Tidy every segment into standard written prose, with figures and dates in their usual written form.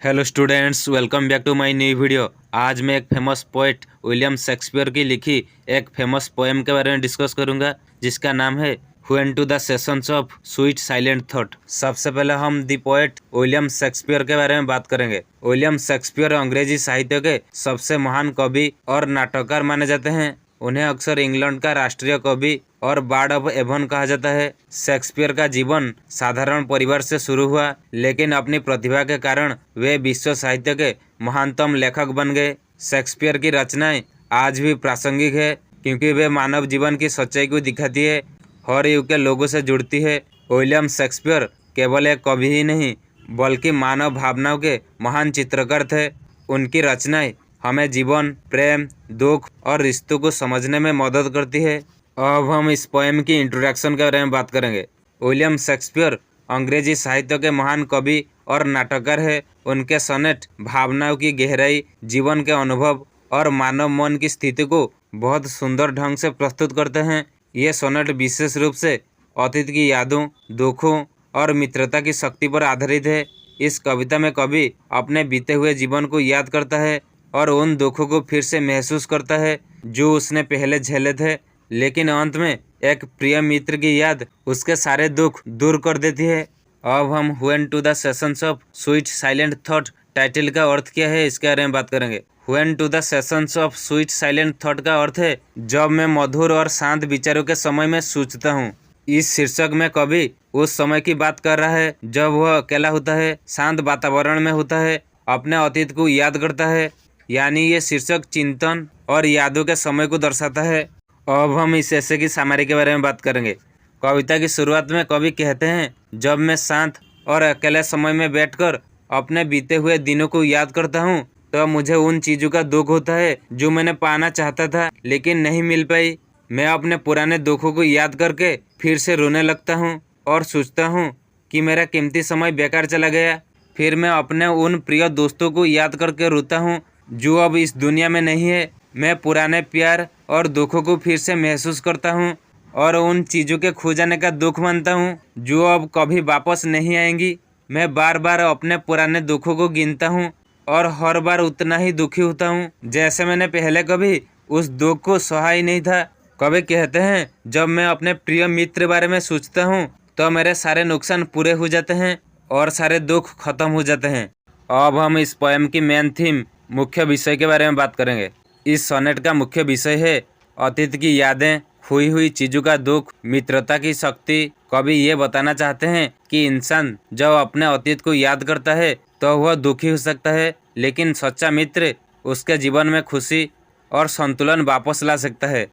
Hello students, welcome back to my new video. आज मैं एक फेमस पोएट विलियम शेक्सपियर की लिखी एक फेमस पोएम के बारे में डिस्कस करूंगा, जिसका नाम है when to the sessions of sweet silent thought. सबसे पहले हम दी पोएट विलियम शेक्सपियर के बारे में बात करेंगे। विलियम शेक्सपियर अंग्रेजी साहित्य के सबसे महान कवि और नाटककार माने जाते हैं। उन्हें अक्सर इंग्लैंड का राष्ट्रीय कवि और बार्ड ऑफ एवन कहा जाता है। शेक्सपियर का जीवन साधारण परिवार से शुरू हुआ, लेकिन अपनी प्रतिभा के कारण वे विश्व साहित्य के महानतम लेखक बन गए। शेक्सपियर की रचनाएं आज भी प्रासंगिक है, क्योंकि वे मानव जीवन की सच्चाई को दिखाती है, हर युग के लोगों से जुड़ती है। विलियम शेक्सपियर केवल एक कवि ही नहीं, बल्कि मानव भावनाओं के महान चित्रकार थे। उनकी रचनाएं हमें जीवन, प्रेम, दुख और रिश्तों को समझने में मदद करती है। अब हम इस पोएम की इंट्रोडक्शन के बारे में बात करेंगे। विलियम शेक्सपियर अंग्रेजी साहित्य के महान कवि और नाटककार है। उनके सोनेट भावनाओं की गहराई, जीवन के अनुभव और मानव मन की स्थिति को बहुत सुंदर ढंग से प्रस्तुत करते हैं। ये सोनेट विशेष रूप से अतीत की यादों, दुखों और मित्रता की शक्ति पर आधारित है। इस कविता में कवि अपने बीते हुए जीवन को याद करता है और उन दुखों को फिर से महसूस करता है जो उसने पहले झेले थे, लेकिन अंत में एक प्रिय मित्र की याद उसके सारे दुख दूर कर देती है। अब हम when to the sessions of sweet silent thought title का अर्थ क्या है, इसके बारे में बात करेंगे। When to the sessions of sweet silent thought का अर्थ है जब मैं मधुर और शांत विचारों के समय में सोचता हूँ। इस शीर्षक में कवि उस समय की बात कर रहा है जब वह अकेला होता है, शांत वातावरण में होता है, अपने अतीत को याद करता है। यानी ये शीर्षक चिंतन और यादों के समय को दर्शाता है। अब हम इस ऐसे की सामरी के बारे में बात करेंगे। कविता की शुरुआत में कवि कहते हैं, जब मैं शांत और अकेले समय में बैठकर अपने बीते हुए दिनों को याद करता हूँ तो मुझे उन चीज़ों का दुख होता है जो मैंने पाना चाहता था लेकिन नहीं मिल पाई। मैं अपने पुराने दुखों को याद करके फिर से रोने लगता हूँ और सोचता हूँ कि मेरा कीमती समय बेकार चला गया। फिर मैं अपने उन प्रिय दोस्तों को याद करके रोता हूँ जो अब इस दुनिया में नहीं है। मैं पुराने प्यार और दुखों को फिर से महसूस करता हूँ और उन चीज़ों के खो जाने का दुख मानता हूँ जो अब कभी वापस नहीं आएंगी। मैं बार बार अपने पुराने दुखों को गिनता हूँ और हर बार उतना ही दुखी होता हूँ जैसे मैंने पहले कभी उस दुख को सहा ही नहीं था। कवि कहते हैं, जब मैं अपने प्रिय मित्र बारे में सोचता हूँ तो मेरे सारे नुकसान पूरे हो जाते हैं और सारे दुख खत्म हो जाते हैं। अब हम इस पोएम की मेन थीम, मुख्य विषय के बारे में बात करेंगे। इस सोनेट का मुख्य विषय है अतीत की यादें, खोई हुई चीज़ों का दुख, मित्रता की शक्ति। कवि ये बताना चाहते हैं कि इंसान जब अपने अतीत को याद करता है तो वह दुखी हो सकता है, लेकिन सच्चा मित्र उसके जीवन में खुशी और संतुलन वापस ला सकता है।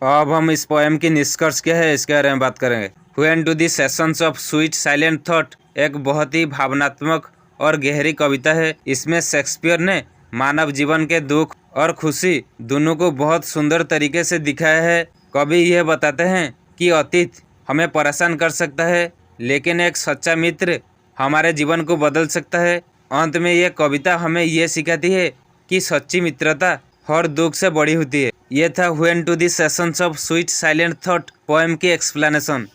अब हम इस पोएम की निष्कर्ष क्या है, इसके बारे में बात करेंगे। When to the sessions of sweet silent thought एक बहुत ही भावनात्मक और गहरी कविता है। इसमें शेक्सपियर ने मानव जीवन के दुख और खुशी दोनों को बहुत सुंदर तरीके से दिखाया है। कवि यह बताते हैं कि अतीत हमें परेशान कर सकता है, लेकिन एक सच्चा मित्र हमारे जीवन को बदल सकता है। अंत में यह कविता हमें यह सिखाती है कि सच्ची मित्रता हर दुख से बड़ी होती है। यह था when to the sessions of sweet silent thought poem की एक्सप्लेनेशन।